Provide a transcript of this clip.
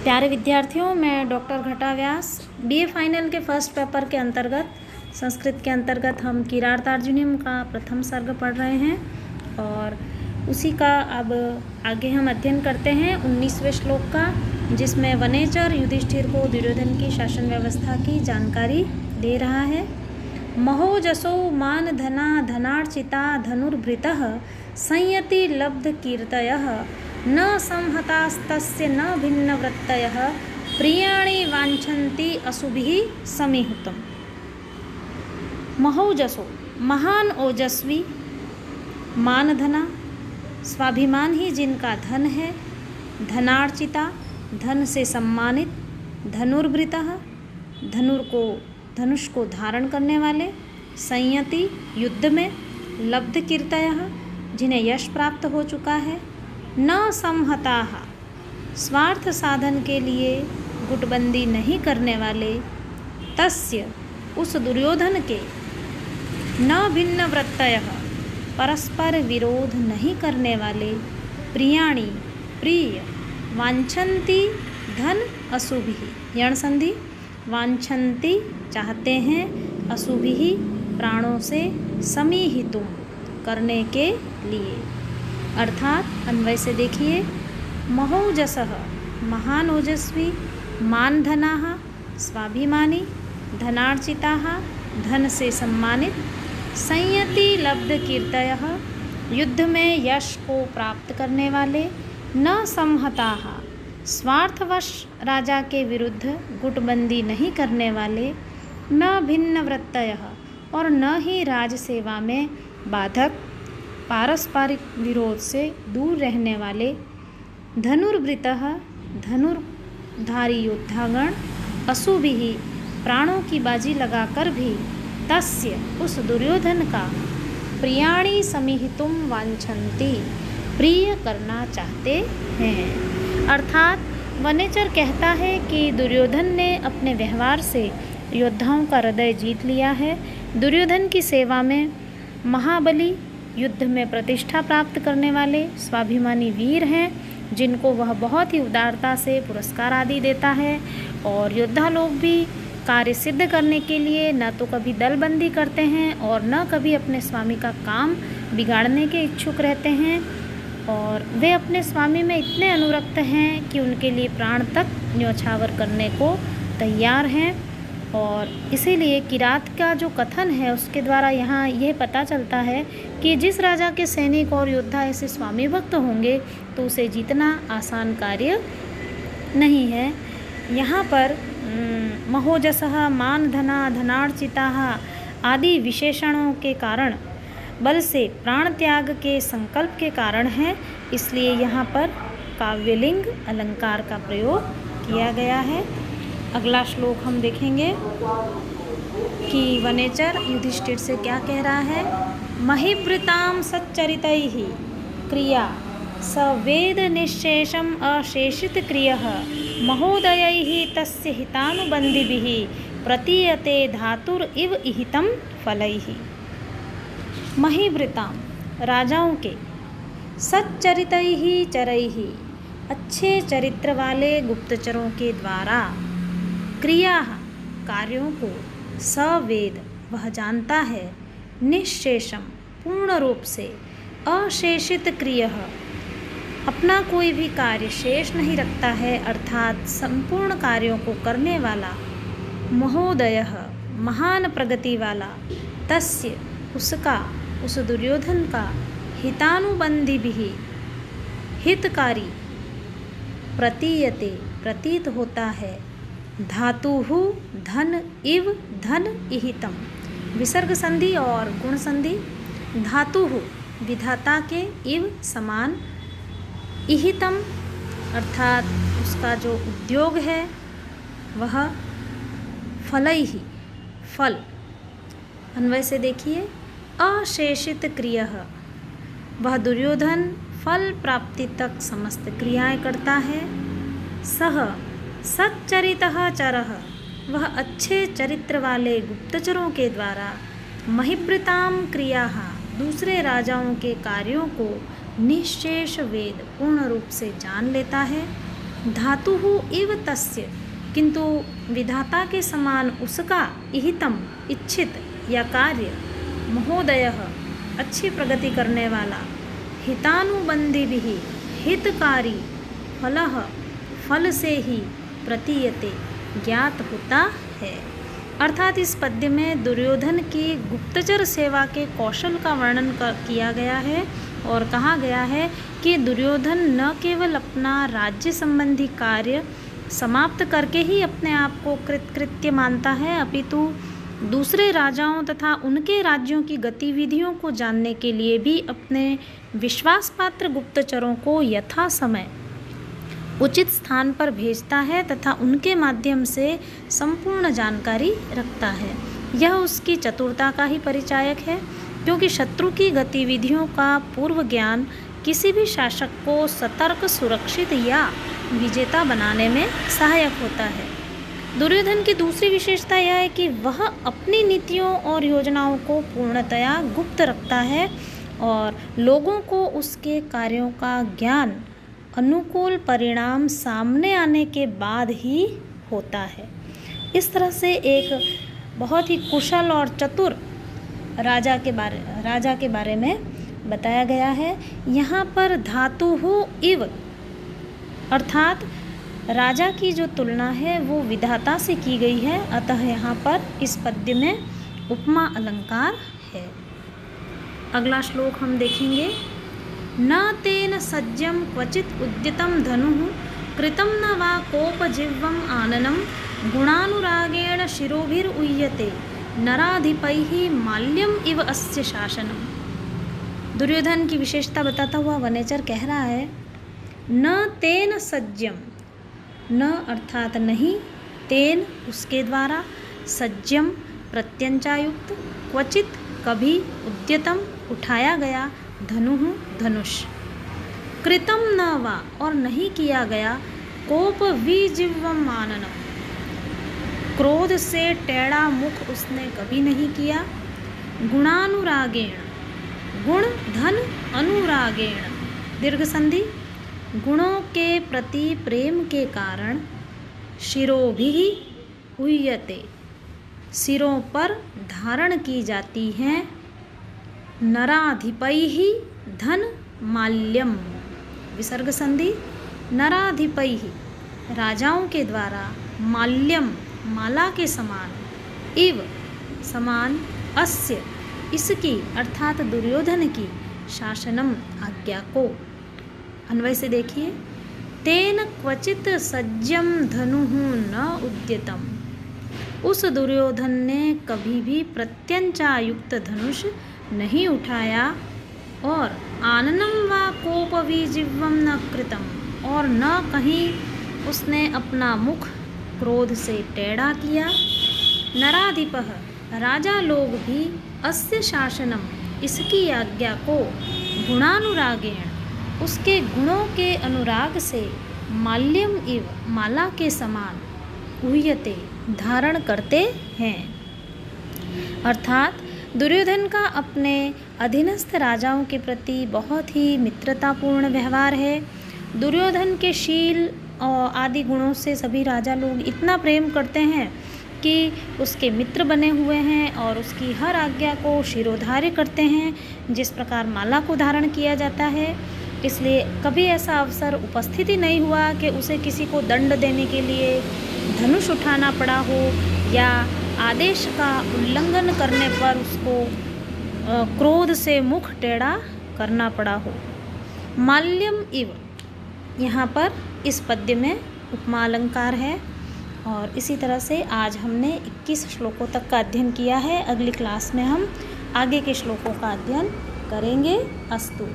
प्यारे विद्यार्थियों, मैं डॉक्टर घटा व्यास बीए फाइनल के फर्स्ट पेपर के अंतर्गत संस्कृत के अंतर्गत हम किरातार्जुनीयम का प्रथम सर्ग पढ़ रहे हैं और उसी का अब आगे हम अध्ययन करते हैं 19वें श्लोक का, जिसमें वनेचर युधिष्ठिर को दुर्योधन की शासन व्यवस्था की जानकारी दे रहा है। महोजसो मान धना धनार्चिता धनुर्भृतः संयति लब्ध कीर्तयः न संहतास्तस्य न भिन्नवृत्तयः प्रियाणि वाञ्छन्ति अशुभिः समीहुतम्। महोजसो महान ओजस्वी, मानधना स्वाभिमान ही जिनका धन है, धनार्चिता धन से सम्मानित, धनुर्भृतः धनुष को धारण करने वाले, संयति युद्ध में, लब्ध कीर्तयः जिन्हें यश प्राप्त हो चुका है, न संहताः स्वार्थ साधन के लिए गुटबंदी नहीं करने वाले, तस्य उस दुर्योधन के, न भिन्न वृत्तयः परस्पर विरोध नहीं करने वाले, प्रियाणि प्रिय, वांछन्ति धन अशुभिः यण संधि, वांछन्ति चाहते हैं, अशुभिः प्राणों से, समीहितुम करने के लिए। अर्थात अन्वय से देखिए, महोजसः महान ओजस्वी, मानधनाः स्वाभिमानी, धनार्चिताः धन से सम्मानित, संयति लब्ध कीर्तयः युद्ध में यश को प्राप्त करने वाले, न संहताः स्वार्थवश राजा के विरुद्ध गुटबंदी नहीं करने वाले, न भिन्न वृत्तयः और न ही राज सेवा में बाधक पारस्परिक विरोध से दूर रहने वाले, धनुर्भृतः धनुर्धारी योद्धागण, अशुभिः प्राणों की बाजी लगाकर भी, तस्य उस दुर्योधन का, प्रियाणि समीहितुम वांछन्ति प्रिय करना चाहते हैं। अर्थात वनेचर कहता है कि दुर्योधन ने अपने व्यवहार से योद्धाओं का हृदय जीत लिया है। दुर्योधन की सेवा में महाबली, युद्ध में प्रतिष्ठा प्राप्त करने वाले स्वाभिमानी वीर हैं, जिनको वह बहुत ही उदारता से पुरस्कार आदि देता है। और योद्धा लोग भी कार्य सिद्ध करने के लिए न तो कभी दलबंदी करते हैं और न कभी अपने स्वामी का काम बिगाड़ने के इच्छुक रहते हैं, और वे अपने स्वामी में इतने अनुरक्त हैं कि उनके लिए प्राण तक न्योछावर करने को तैयार हैं। और इसीलिए किरात का जो कथन है उसके द्वारा यहाँ यह पता चलता है कि जिस राजा के सैनिक और योद्धा ऐसे स्वामी भक्त होंगे तो उसे जीतना आसान कार्य नहीं है। यहाँ पर महोजसः मान धना धनार्चिताः आदि विशेषणों के कारण, बल से प्राण त्याग के संकल्प के कारण है, इसलिए यहाँ पर काव्यलिंग अलंकार का प्रयोग किया गया है। अगला श्लोक हम देखेंगे कि वनेचर युधिष्ठिर से क्या कह रहा है। महिवृतां सच्चरितैः क्रिया सवेद निश्शेषम अशेषित क्रियः महोदयैः तस्य हितानुबन्धिभिः प्रतीयते धातुर इव इहितं फलैः। महिवृतां राजाओं के, सच्चरितैः चरैः अच्छे चरित्र वाले गुप्तचरों के द्वारा, क्रिया कार्यों को, सवेद वह जानता है, निश्शेषम पूर्ण रूप से, अशेषित क्रियः अपना कोई भी कार्य शेष नहीं रखता है, अर्थात संपूर्ण कार्यों को करने वाला, महोदयः महान प्रगति वाला, तस्य उसका, उस दुर्योधन का, हितानुबन्धिभिः हितकारी, प्रतीयते प्रतीत होता है, धातुः धन इव धन इहितम विसर्ग संधि और गुण संधि, धातुः विधाता के, इव समान, इहितम अर्थात उसका जो उद्योग है वह, फलैः फल। अन्वय से देखिए, अशेषित क्रियः वह दुर्योधन फल प्राप्ति तक समस्त क्रियाएं करता है। सह सच्चरितः चरः वह अच्छे चरित्र वाले गुप्तचरों के द्वारा, महिवृतां क्रियाः दूसरे राजाओं के कार्यों को निश्शेष वेद पूर्ण रूप से जान लेता है। धातुः इव तस्य, किंतु विधाता के समान उसका इहितम इच्छित या कार्य, महोदयः अच्छी प्रगति करने वाला, हितानुबंधिभिः हितकारी, फलः फल से ही प्रतीयते ज्ञात होता है। अर्थात इस पद्य में दुर्योधन की गुप्तचर सेवा के कौशल का वर्णन किया गया है और कहा गया है कि दुर्योधन न केवल अपना राज्य संबंधी कार्य समाप्त करके ही अपने आप को कृतकृत्य मानता है, अपितु दूसरे राजाओं तथा उनके राज्यों की गतिविधियों को जानने के लिए भी अपने विश्वासपात्र गुप्तचरों को यथा समय उचित स्थान पर भेजता है तथा उनके माध्यम से संपूर्ण जानकारी रखता है। यह उसकी चतुरता का ही परिचायक है, क्योंकि शत्रु की गतिविधियों का पूर्व ज्ञान किसी भी शासक को सतर्क, सुरक्षित या विजेता बनाने में सहायक होता है। दुर्योधन की दूसरी विशेषता यह है कि वह अपनी नीतियों और योजनाओं को पूर्णतया गुप्त रखता है और लोगों को उसके कार्यों का ज्ञान अनुकूल परिणाम सामने आने के बाद ही होता है। इस तरह से एक बहुत ही कुशल और चतुर राजा के बारे में बताया गया है। यहाँ पर धातुः इव अर्थात राजा की जो तुलना है वो विधाता से की गई है, अतः यहाँ पर इस पद्य में उपमा अलंकार है। अगला श्लोक हम देखेंगे। न तेन सज्जं क्वचित उद्यतं धनुः कृतं न वा कोपजिह्वम् आननं गुणानुरागेण शिरोभिरुह्यते नराधिपैः माल्यम इव अस्य शासनम्। दुर्योधन की विशेषता बताता हुआ वनेचर कह रहा है, न तेन सज्जम, न अर्थात नहीं, तेन उसके द्वारा, सज्जम प्रत्यंचायुक्त, क्वचित कभी, उद्यतम उठाया गया, धनुः धनुष, कृतम न वा और नहीं किया गया, कोप विजिह्वम् आननम क्रोध से टेढ़ा मुख उसने कभी नहीं किया, गुणानुरागेण गुण धन अनुरागेण दीर्घ संधि गुणों के प्रति प्रेम के कारण, शिरोभिः उह्यते सिरों पर धारण की जाती हैं, नराधिपैः धन माल्यम विसर्ग संधि नराधिपैः राजाओं के द्वारा, माल्यम माला के समान, इव समान, अस्य इसकी अर्थात दुर्योधन की, शासनम आज्ञा को। अन्वय से देखिए। तेन क्वचित सज्जम धनुः न उद्यतम, उस दुर्योधन ने कभी भी प्रत्यंचायुक्त धनुष नहीं उठाया, और आननम वा कोपविजिह्वं न कृतम, और न कहीं उसने अपना मुख क्रोध से टेढ़ा किया। नराधिपः राजा लोग भी, अस्य शासनम इसकी आज्ञा को, गुणानुरागेण उसके गुणों के अनुराग से, माल्यम इव माला के समान, उह्यते धारण करते हैं। अर्थात दुर्योधन का अपने अधीनस्थ राजाओं के प्रति बहुत ही मित्रतापूर्ण व्यवहार है। दुर्योधन के शील और आदि गुणों से सभी राजा लोग इतना प्रेम करते हैं कि उसके मित्र बने हुए हैं और उसकी हर आज्ञा को शिरोधार्य करते हैं, जिस प्रकार माला को धारण किया जाता है। इसलिए कभी ऐसा अवसर उपस्थित ही नहीं हुआ कि उसे किसी को दंड देने के लिए धनुष उठाना पड़ा हो, या आदेश का उल्लंघन करने पर उसको क्रोध से मुख टेढ़ा करना पड़ा हो। माल्यम इव यहाँ पर इस पद्य में उपमा अलंकार है। और इसी तरह से आज हमने 21 श्लोकों तक का अध्ययन किया है। अगली क्लास में हम आगे के श्लोकों का अध्ययन करेंगे। अस्तु।